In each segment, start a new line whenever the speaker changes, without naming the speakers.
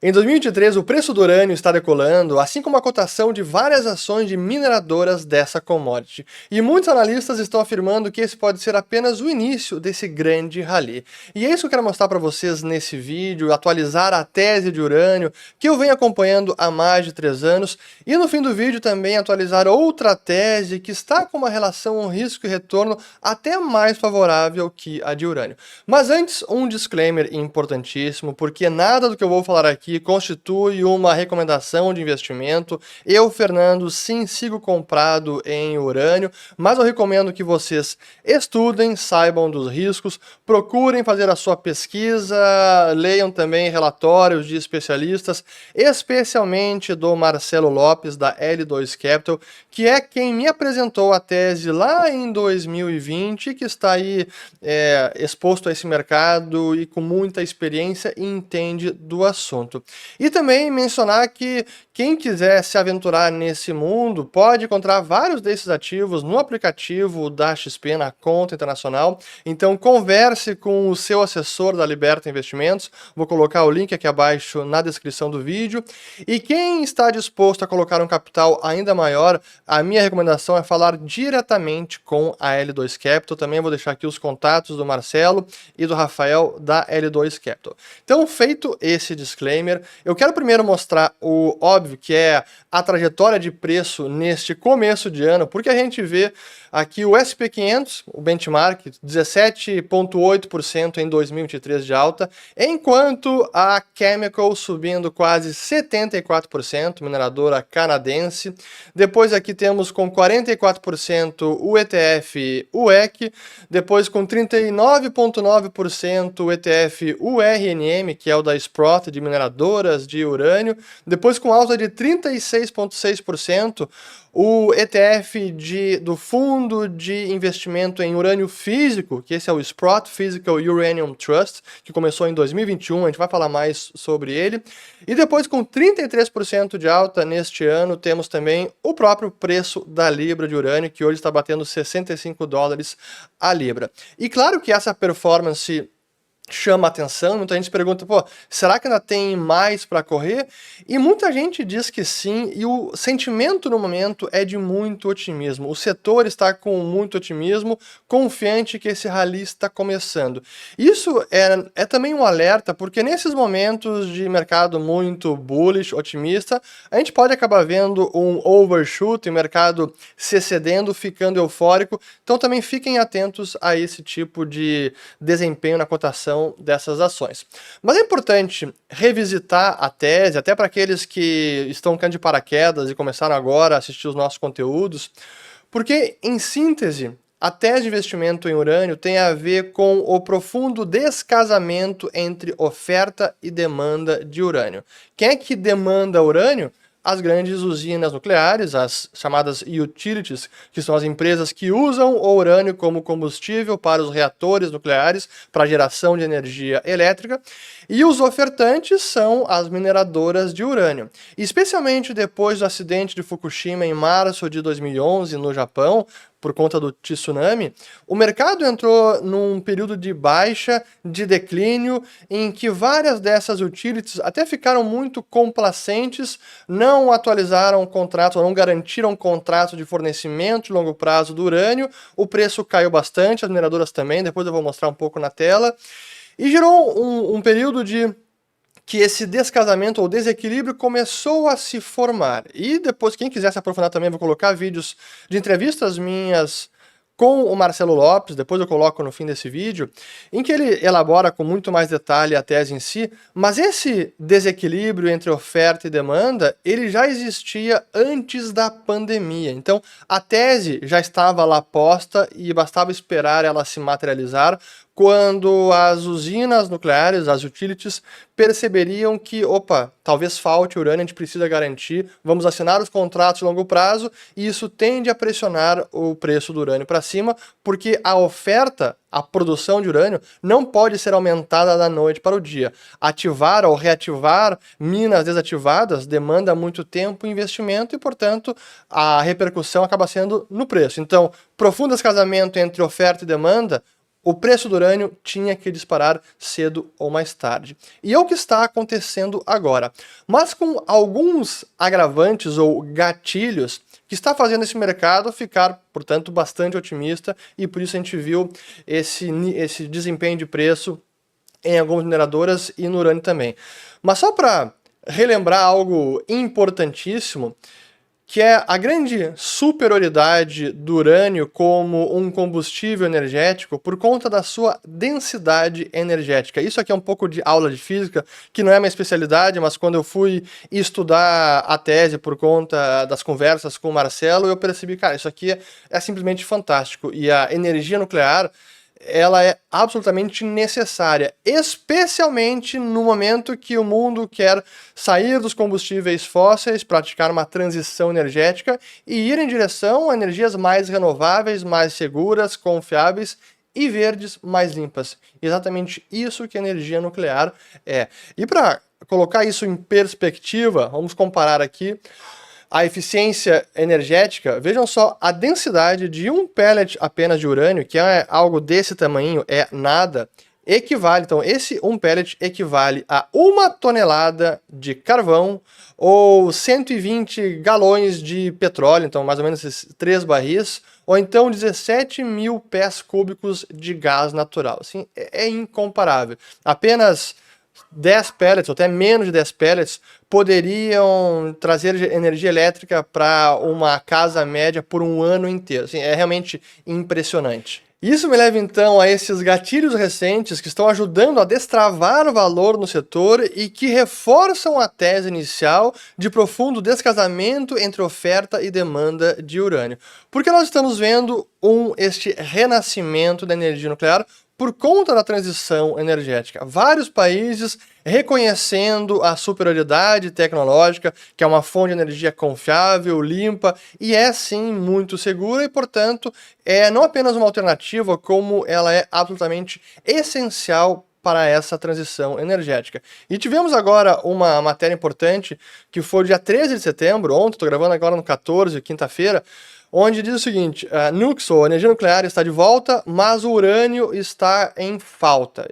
Em 2023, o preço do urânio está decolando, assim como a cotação de várias ações de mineradoras dessa commodity. E muitos analistas estão afirmando que esse pode ser apenas o início desse grande rally. E é isso que eu quero mostrar para vocês nesse vídeo, atualizar a tese de urânio, que eu venho acompanhando há mais de 3 anos, e no fim do vídeo também atualizar outra tese que está com uma relação risco e retorno até mais favorável que a de urânio. Mas antes, um disclaimer importantíssimo, porque nada do que eu vou falar aqui constitui uma recomendação de investimento. Eu, Fernando, sim sigo comprado em urânio, mas eu recomendo que vocês estudem, saibam dos riscos, procurem fazer a sua pesquisa, leiam também relatórios de especialistas, especialmente do Marcelo Lopes, da L2 Capital, que é quem me apresentou a tese lá em 2020, que está aí exposto a esse mercado e com muita experiência e entende do assunto. E também mencionar que quem quiser se aventurar nesse mundo pode encontrar vários desses ativos no aplicativo da XP, na conta internacional. Então converse com o seu assessor da Liberta Investimentos, vou colocar o link aqui abaixo na descrição do vídeo. E quem está disposto a colocar um capital ainda maior, a minha recomendação é falar diretamente com a L2 Capital. Também vou deixar aqui os contatos do Marcelo e do Rafael da L2 Capital. Então, feito esse disclaimer, eu quero primeiro mostrar o óbvio, que é a trajetória de preço neste começo de ano, porque a gente vê aqui o SP500, o benchmark, 17,8% em 2023 de alta, enquanto a Chemical subindo quase 74%, mineradora canadense. Depois aqui temos com 44% o ETF UEC, depois com 39,9% o ETF URNM, que é o da Sprott, de mineradoras de urânio, depois com alta de 36,6%, o ETF do Fundo de Investimento em Urânio Físico, que esse é o Sprott Physical Uranium Trust, que começou em 2021, a gente vai falar mais sobre ele. E depois, com 33% de alta neste ano, temos também o próprio preço da libra de urânio, que hoje está batendo $65 a libra. E claro que essa performance chama atenção, muita gente se pergunta, pô, será que ainda tem mais para correr? E muita gente diz que sim, e o sentimento no momento é de muito otimismo. O setor está com muito otimismo, confiante que esse rally está começando. Isso é também um alerta, porque nesses momentos de mercado muito bullish, otimista, a gente pode acabar vendo um overshoot, o mercado se excedendo, ficando eufórico, então também fiquem atentos a esse tipo de desempenho na cotação dessas ações. Mas é importante revisitar a tese, até para aqueles que estão caindo de paraquedas e começaram agora a assistir os nossos conteúdos, porque, em síntese, a tese de investimento em urânio tem a ver com o profundo descasamento entre oferta e demanda de urânio. Quem é que demanda urânio? As grandes usinas nucleares, as chamadas utilities, que são as empresas que usam o urânio como combustível para os reatores nucleares, para a geração de energia elétrica, e os ofertantes são as mineradoras de urânio. Especialmente depois do acidente de Fukushima em março de 2011 no Japão, por conta do tsunami, o mercado entrou num período de baixa, de declínio, em que várias dessas utilities até ficaram muito complacentes, não atualizaram o contrato, não garantiram contrato de fornecimento de longo prazo do urânio, o preço caiu bastante, as mineradoras também, depois eu vou mostrar um pouco na tela, e gerou um período de que esse descasamento ou desequilíbrio começou a se formar. E depois, quem quiser se aprofundar também, vou colocar vídeos de entrevistas minhas com o Marcelo Lopes, depois eu coloco no fim desse vídeo, em que ele elabora com muito mais detalhe a tese em si, mas esse desequilíbrio entre oferta e demanda, ele já existia antes da pandemia. Então, a tese já estava lá posta e bastava esperar ela se materializar, quando as usinas nucleares, as utilities, perceberiam que, opa, talvez falte urânio, a gente precisa garantir, vamos assinar os contratos de longo prazo, e isso tende a pressionar o preço do urânio para cima, porque a oferta, a produção de urânio, não pode ser aumentada da noite para o dia. Ativar ou reativar minas desativadas demanda muito tempo e investimento, e, portanto, a repercussão acaba sendo no preço. Então, profundo descasamento entre oferta e demanda, o preço do urânio tinha que disparar cedo ou mais tarde. E é o que está acontecendo agora. Mas com alguns agravantes ou gatilhos que está fazendo esse mercado ficar, portanto, bastante otimista, e por isso a gente viu esse desempenho de preço em algumas mineradoras e no urânio também. Mas só para relembrar algo importantíssimo, que é a grande superioridade do urânio como um combustível energético por conta da sua densidade energética. Isso aqui é um pouco de aula de física, que não é minha especialidade, mas quando eu fui estudar a tese por conta das conversas com o Marcelo, eu percebi, cara, isso aqui é simplesmente fantástico. E a energia nuclear, ela é absolutamente necessária, especialmente no momento que o mundo quer sair dos combustíveis fósseis, praticar uma transição energética e ir em direção a energias mais renováveis, mais seguras, confiáveis e verdes, mais limpas. Exatamente isso que a energia nuclear é. E para colocar isso em perspectiva, vamos comparar aqui a eficiência energética. Vejam só, a densidade de um pellet apenas de urânio, que é algo desse tamanho, é nada, equivale, então esse um pellet equivale a 1 tonelada de carvão ou 120 galões de petróleo, então mais ou menos esses 3 barris, ou então 17 mil pés cúbicos de gás natural. Assim, é incomparável. Apenas 10 pellets, ou até menos de 10 pellets, poderiam trazer energia elétrica para uma casa média por um ano inteiro. Assim, é realmente impressionante. Isso me leva então a esses gatilhos recentes que estão ajudando a destravar o valor no setor e que reforçam a tese inicial de profundo descasamento entre oferta e demanda de urânio. Porque nós estamos vendo este renascimento da energia nuclear por conta da transição energética. Vários países reconhecendo a superioridade tecnológica, que é uma fonte de energia confiável, limpa e é sim muito segura e, portanto, é não apenas uma alternativa, como ela é absolutamente essencial para essa transição energética. E tivemos agora uma matéria importante, que foi dia 13 de setembro, ontem, estou gravando agora no 14, quinta-feira, onde diz o seguinte: a nukes, ou energia nuclear, está de volta, mas o urânio está em falta.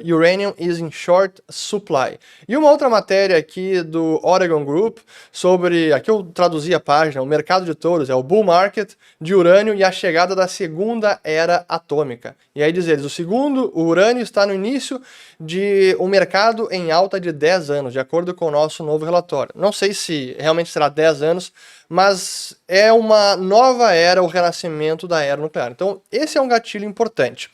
Uranium is in short supply. E uma outra matéria aqui do Oregon Group sobre, aqui eu traduzi a página, o mercado de touros, é o bull market de urânio e a chegada da segunda era atômica. E aí diz eles, o urânio está no início de um mercado em alta de 10 anos, de acordo com o nosso novo relatório. Não sei se realmente será 10 anos, mas é uma nova era, o renascimento da era nuclear. Então, esse é um gatilho importante.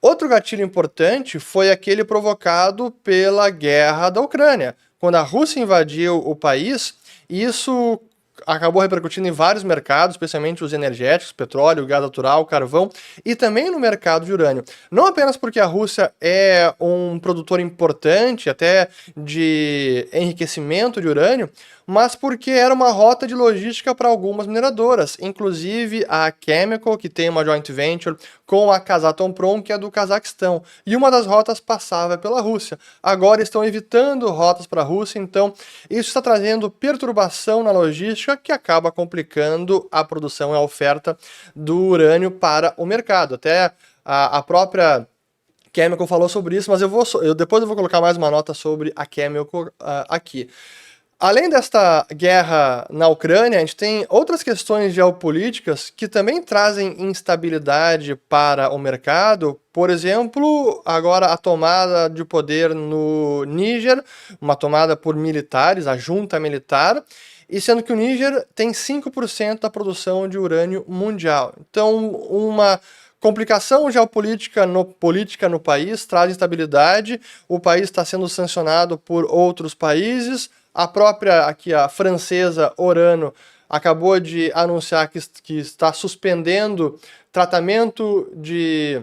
Outro gatilho importante foi aquele provocado pela guerra da Ucrânia. Quando a Rússia invadiu o país, isso acabou repercutindo em vários mercados, especialmente os energéticos, petróleo, gás natural, carvão, e também no mercado de urânio. Não apenas porque a Rússia é um produtor importante, até de enriquecimento de urânio, mas porque era uma rota de logística para algumas mineradoras, inclusive a Chemical, que tem uma joint venture com a Kazatomprom, que é do Cazaquistão, e uma das rotas passava pela Rússia. Agora estão evitando rotas para a Rússia, então isso está trazendo perturbação na logística que acaba complicando a produção e a oferta do urânio para o mercado. Até a própria Chemical falou sobre isso, mas depois eu vou colocar mais uma nota sobre a Chemical aqui. Além desta guerra na Ucrânia, a gente tem outras questões geopolíticas que também trazem instabilidade para o mercado. Por exemplo, agora a tomada de poder no Níger, uma tomada por militares, a junta militar, e sendo que o Níger tem 5% da produção de urânio mundial. Então, uma complicação geopolítica no país traz instabilidade, o país está sendo sancionado por outros países. A própria, aqui a francesa Orano, acabou de anunciar que está suspendendo tratamento de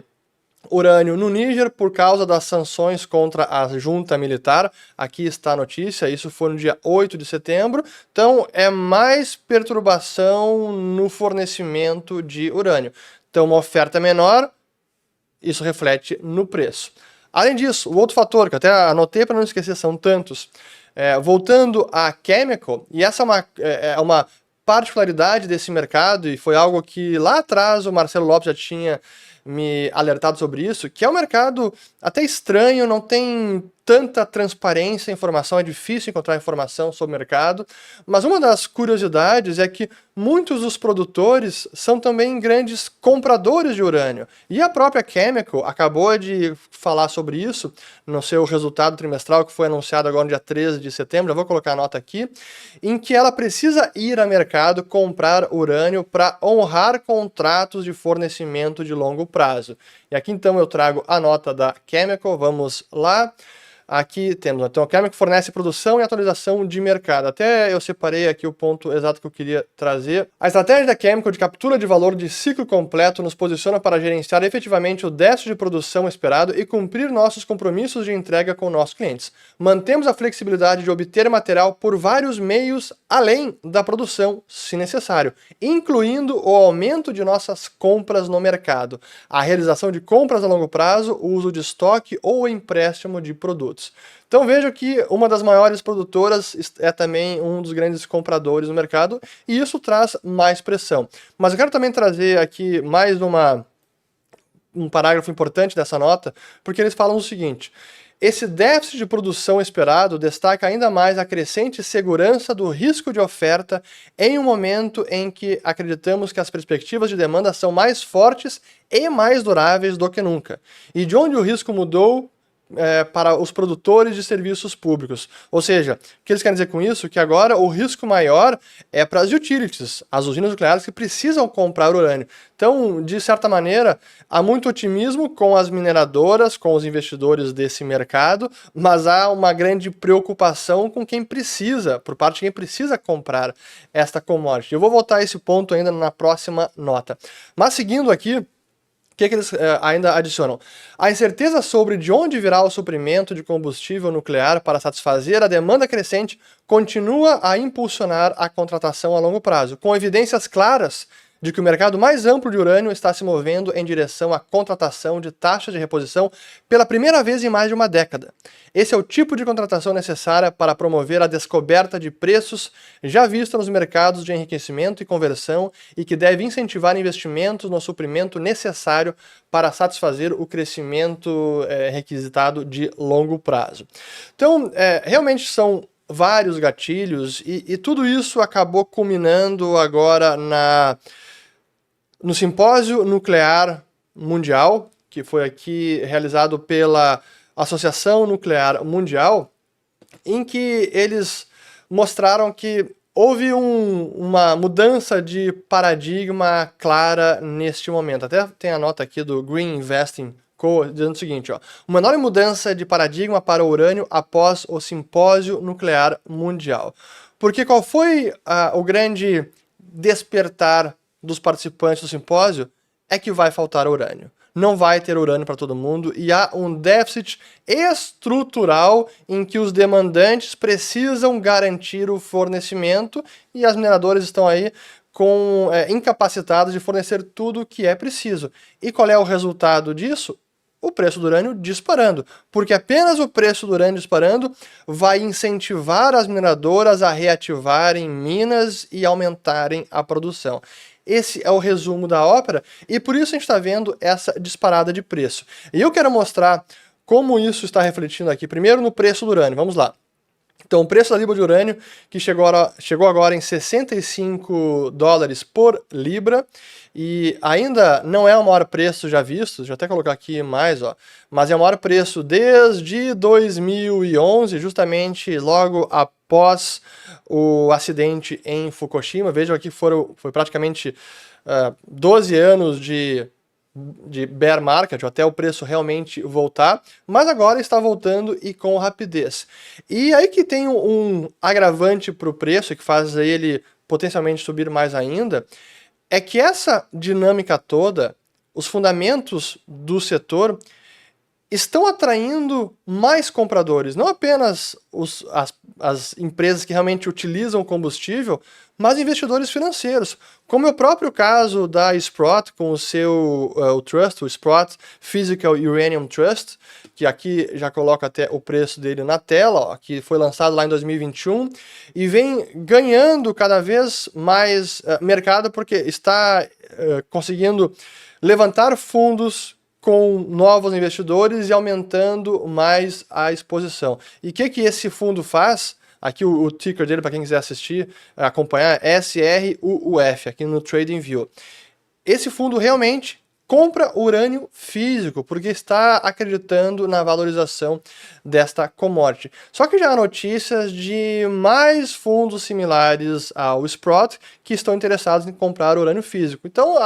urânio no Níger por causa das sanções contra a junta militar. Aqui está a notícia, isso foi no dia 8 de setembro. Então é mais perturbação no fornecimento de urânio. Então uma oferta menor, isso reflete no preço. Além disso, o outro fator, que eu até anotei para não esquecer, são tantos. Voltando à Chemical, e essa é uma particularidade desse mercado, e foi algo que lá atrás o Marcelo Lopes já tinha me alertado sobre isso, que é um mercado até estranho, não tem tanta transparência, informação, é difícil encontrar informação sobre o mercado, mas uma das curiosidades é que muitos dos produtores são também grandes compradores de urânio. E a própria Chemical acabou de falar sobre isso no seu resultado trimestral, que foi anunciado agora no dia 13 de setembro, já vou colocar a nota aqui, em que ela precisa ir ao mercado comprar urânio para honrar contratos de fornecimento de longo prazo. E aqui então eu trago a nota da Chemical, vamos lá. Aqui temos, então, a Chemical fornece produção e atualização de mercado. Até eu separei aqui o ponto exato que eu queria trazer. A estratégia da Chemical de captura de valor de ciclo completo nos posiciona para gerenciar efetivamente o déficit de produção esperado e cumprir nossos compromissos de entrega com nossos clientes. Mantemos a flexibilidade de obter material por vários meios além da produção, se necessário, incluindo o aumento de nossas compras no mercado, a realização de compras a longo prazo, o uso de estoque ou o empréstimo de produtos. Então vejo que uma das maiores produtoras é também um dos grandes compradores no mercado, e isso traz mais pressão. Mas eu quero também trazer aqui mais um parágrafo importante dessa nota, porque eles falam o seguinte: esse déficit de produção esperado destaca ainda mais a crescente segurança do risco de oferta em um momento em que acreditamos que as perspectivas de demanda são mais fortes e mais duráveis do que nunca, e de onde o risco mudou para os produtores de serviços públicos. Ou seja, o que eles querem dizer com isso? Que agora o risco maior é para as utilities, as usinas nucleares que precisam comprar urânio. Então, de certa maneira, há muito otimismo com as mineradoras, com os investidores desse mercado, mas há uma grande preocupação com quem precisa, por parte de quem precisa comprar esta commodity. Eu vou voltar a esse ponto ainda na próxima nota. Mas seguindo aqui, o que eles ainda adicionam? A incerteza sobre de onde virá o suprimento de combustível nuclear para satisfazer a demanda crescente continua a impulsionar a contratação a longo prazo, com evidências claras de que o mercado mais amplo de urânio está se movendo em direção à contratação de taxas de reposição pela primeira vez em mais de uma década. Esse é o tipo de contratação necessária para promover a descoberta de preços já vista nos mercados de enriquecimento e conversão e que deve incentivar investimentos no suprimento necessário para satisfazer o crescimento requisitado de longo prazo. Então, realmente são vários gatilhos e tudo isso acabou culminando agora no Simpósio Nuclear Mundial, que foi aqui realizado pela Associação Nuclear Mundial, em que eles mostraram que houve uma mudança de paradigma clara neste momento. Até tem a nota aqui do Green Investing Co. dizendo o seguinte, ó: uma enorme mudança de paradigma para o urânio após o Simpósio Nuclear Mundial. Porque qual foi o grande despertar dos participantes do simpósio? É que vai faltar urânio. Não vai ter urânio para todo mundo e há um déficit estrutural em que os demandantes precisam garantir o fornecimento e as mineradoras estão aí incapacitadas de fornecer tudo o que é preciso. E qual é o resultado disso? O preço do urânio disparando, porque apenas o preço do urânio disparando vai incentivar as mineradoras a reativarem minas e aumentarem a produção. Esse é o resumo da ópera e por isso a gente está vendo essa disparada de preço. E eu quero mostrar como isso está refletindo aqui, primeiro no preço do urânio, vamos lá. Então, o preço da libra de urânio, que chegou agora em $65 por libra, e ainda não é o maior preço já visto, deixa eu até colocar aqui mais, ó, mas é o maior preço desde 2011, justamente logo após o acidente em Fukushima. Vejam aqui, foi praticamente 12 anos de bear market, até o preço realmente voltar, mas agora está voltando e com rapidez. E aí que tem um agravante para o preço, que faz ele potencialmente subir mais ainda, é que essa dinâmica toda, os fundamentos do setor, estão atraindo mais compradores, não apenas as empresas que realmente utilizam combustível, mas investidores financeiros, como é o próprio caso da Sprott com o seu o Trust, o Sprott Physical Uranium Trust, que aqui já coloca até o preço dele na tela, ó, que foi lançado lá em 2021 e vem ganhando cada vez mais mercado porque está conseguindo levantar fundos com novos investidores e aumentando mais a exposição. E o que esse fundo faz? Aqui o ticker dele, para quem quiser assistir, acompanhar, SRUUF, aqui no TradingView. Esse fundo realmente compra urânio físico, porque está acreditando na valorização desta commodity. Só que já há notícias de mais fundos similares ao Sprott que estão interessados em comprar urânio físico. Então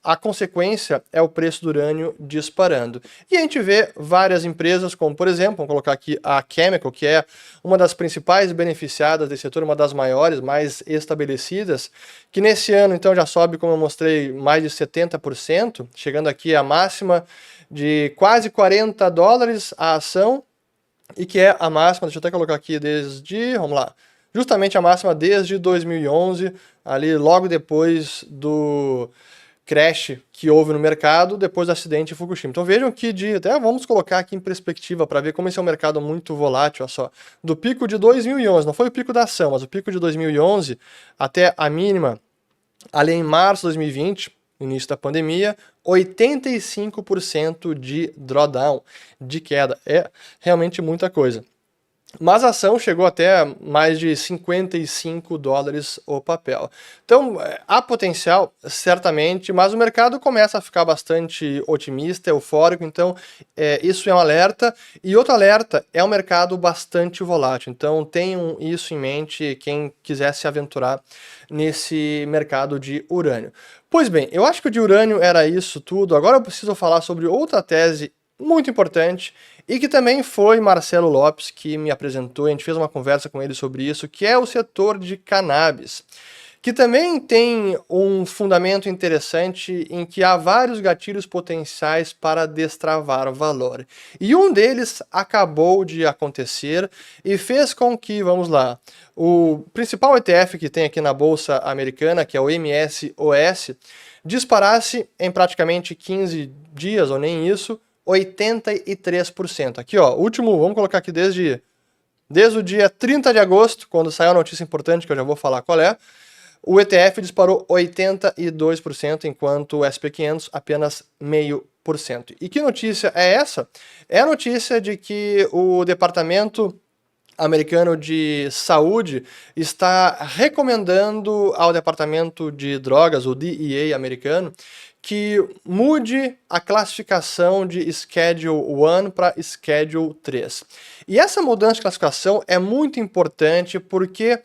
a consequência é o preço do urânio disparando. E a gente vê várias empresas, como por exemplo, vamos colocar aqui a Chemical, que é uma das principais beneficiadas desse setor, uma das maiores, mais estabelecidas, que nesse ano então já sobe, como eu mostrei, mais de 70%, chegando aqui à máxima de quase $40 a ação, e que é a máxima, deixa eu até colocar aqui desde, vamos lá, justamente a máxima desde 2011, ali logo depois do crash que houve no mercado depois do acidente em Fukushima. Então vejam que até vamos colocar aqui em perspectiva para ver como esse é um mercado muito volátil, olha só. Do pico de 2011, não foi o pico da ação, mas o pico de 2011 até a mínima ali em março de 2020, início da pandemia, 85% de drawdown, de queda. É realmente muita coisa. Mas a ação chegou até mais de $55 o papel. Então, há potencial, certamente, mas o mercado começa a ficar bastante otimista, eufórico, então isso é um alerta. E outro alerta, é um mercado bastante volátil, então tenham isso em mente quem quiser se aventurar nesse mercado de urânio. Pois bem, eu acho que o de urânio era isso tudo, agora eu preciso falar sobre outra tese muito importante, e que também foi Marcelo Lopes que me apresentou, a gente fez uma conversa com ele sobre isso, que é o setor de cannabis, que também tem um fundamento interessante em que há vários gatilhos potenciais para destravar o valor. E um deles acabou de acontecer e fez com que, vamos lá, o principal ETF que tem aqui na Bolsa Americana, que é o MSOS, disparasse em praticamente 15 dias, ou nem isso, 83%. Aqui, ó, último, vamos colocar aqui desde o dia 30 de agosto, quando saiu a notícia importante, que eu já vou falar qual é, o ETF disparou 82%, enquanto o SP500 apenas 0,5%. E que notícia é essa? É a notícia de que o Departamento Americano de Saúde está recomendando ao Departamento de Drogas, o DEA americano, que mude a classificação de Schedule 1 para Schedule 3. E essa mudança de classificação é muito importante porque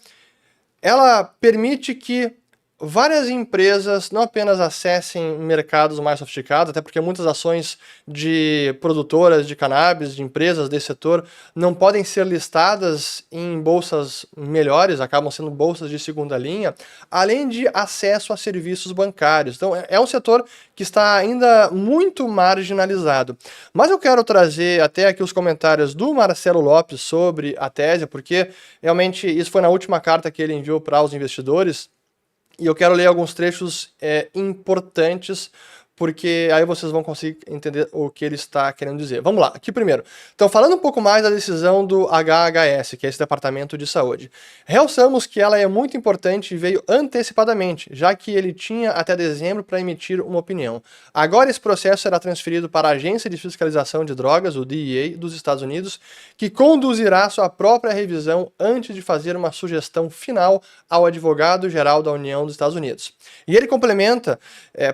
ela permite que várias empresas não apenas acessem mercados mais sofisticados, até porque muitas ações de produtoras de cannabis, de empresas desse setor, não podem ser listadas em bolsas melhores, acabam sendo bolsas de segunda linha, além de acesso a serviços bancários. Então é um setor que está ainda muito marginalizado. Mas eu quero trazer até aqui os comentários do Marcelo Lopes sobre a tese, porque realmente isso foi na última carta que ele enviou para os investidores, e eu quero ler alguns trechos importantes, porque aí vocês vão conseguir entender o que ele está querendo dizer. Vamos lá, aqui primeiro. Então, falando um pouco mais da decisão do HHS, que é esse Departamento de Saúde. Realçamos que ela é muito importante e veio antecipadamente, já que ele tinha até dezembro para emitir uma opinião. Agora esse processo será transferido para a Agência de Fiscalização de Drogas, o DEA, dos Estados Unidos, que conduzirá sua própria revisão antes de fazer uma sugestão final ao advogado-geral da União dos Estados Unidos. E ele complementa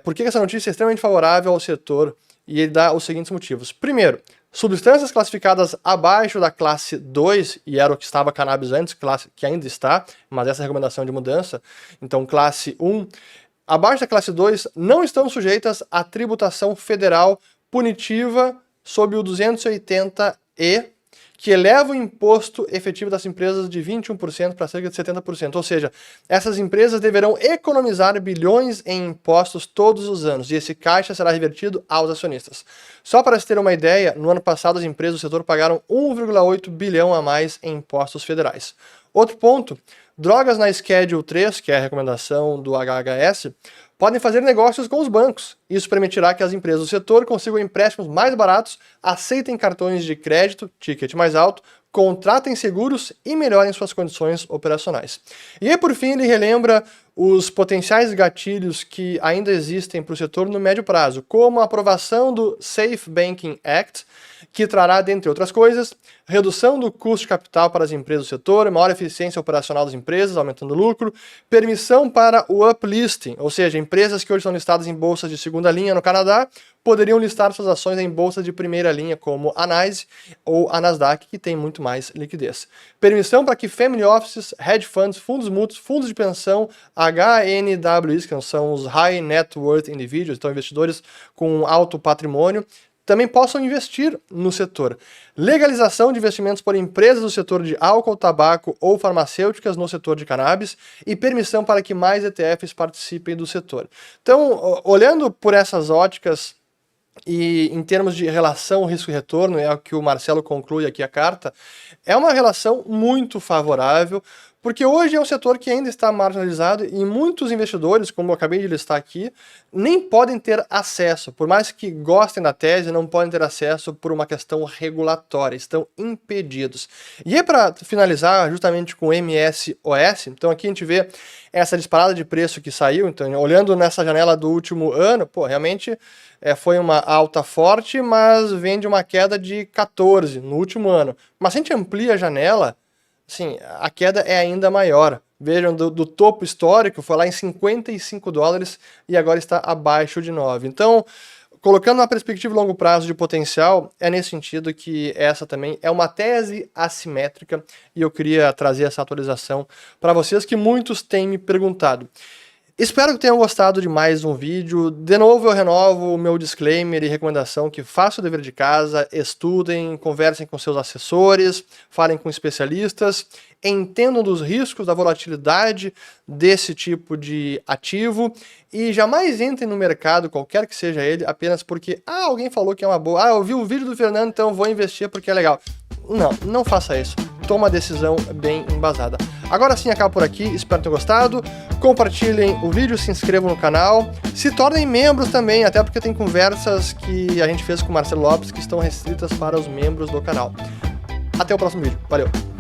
por que essa notícia é extremamente favorável ao setor, e ele dá os seguintes motivos. Primeiro, substâncias classificadas abaixo da classe 2, e era o que estava cannabis antes, classe que ainda está, mas essa é a recomendação de mudança, então classe 1, abaixo da classe 2 não estão sujeitas à tributação federal punitiva sob o 280E, que eleva o imposto efetivo das empresas de 21% para cerca de 70%. Ou seja, essas empresas deverão economizar bilhões em impostos todos os anos, e esse caixa será revertido aos acionistas. Só para se ter uma ideia, no ano passado as empresas do setor pagaram 1,8 bilhão a mais em impostos federais. Outro ponto, drogas na Schedule 3, que é a recomendação do HHS, podem fazer negócios com os bancos. Isso permitirá que as empresas do setor consigam empréstimos mais baratos, aceitem cartões de crédito, ticket mais alto, contratem seguros e melhorem suas condições operacionais. E aí, por fim, ele relembra os potenciais gatilhos que ainda existem para o setor no médio prazo, como a aprovação do Safe Banking Act, que trará, dentre outras coisas, redução do custo de capital para as empresas do setor, maior eficiência operacional das empresas, aumentando o lucro, permissão para o uplisting, ou seja, empresas que hoje são listadas em bolsas de segunda linha no Canadá, poderiam listar suas ações em bolsas de primeira linha, como a NYSE ou a Nasdaq, que tem muito mais liquidez. Permissão para que family offices, hedge funds, fundos mútuos, fundos de pensão, HNWs, que são os High Net Worth Individuals, então investidores com alto patrimônio, também possam investir no setor. Legalização de investimentos por empresas do setor de álcool, tabaco ou farmacêuticas no setor de cannabis e permissão para que mais ETFs participem do setor. Então, olhando por essas óticas e em termos de relação risco-retorno, é o que o Marcelo conclui aqui a carta, é uma relação muito favorável, porque hoje é um setor que ainda está marginalizado e muitos investidores, como eu acabei de listar aqui, nem podem ter acesso, por mais que gostem da tese, não podem ter acesso por uma questão regulatória, estão impedidos. E aí, para finalizar justamente com o MSOS, então aqui a gente vê essa disparada de preço que saiu, então olhando nessa janela do último ano, pô, realmente foi uma alta forte, mas vem de uma queda de 14 no último ano. Mas se a gente amplia a janela, sim, a queda é ainda maior. Vejam, do topo histórico foi lá em 55 dólares e agora está abaixo de 9. Então, colocando uma perspectiva de longo prazo de potencial, é nesse sentido que essa também é uma tese assimétrica e eu queria trazer essa atualização para vocês que muitos têm me perguntado. Espero que tenham gostado de mais um vídeo. De novo eu renovo o meu disclaimer e recomendação que façam o dever de casa, estudem, conversem com seus assessores, falem com especialistas, entendam dos riscos da volatilidade desse tipo de ativo e jamais entrem no mercado, qualquer que seja ele, apenas porque alguém falou que é uma boa, eu vi o vídeo do Fernando, então vou investir porque é legal. Não faça isso. Toma uma decisão bem embasada. Agora sim, acabo por aqui. Espero ter gostado. Compartilhem o vídeo, se inscrevam no canal. Se tornem membros também, até porque tem conversas que a gente fez com o Marcelo Lopes que estão restritas para os membros do canal. Até o próximo vídeo. Valeu!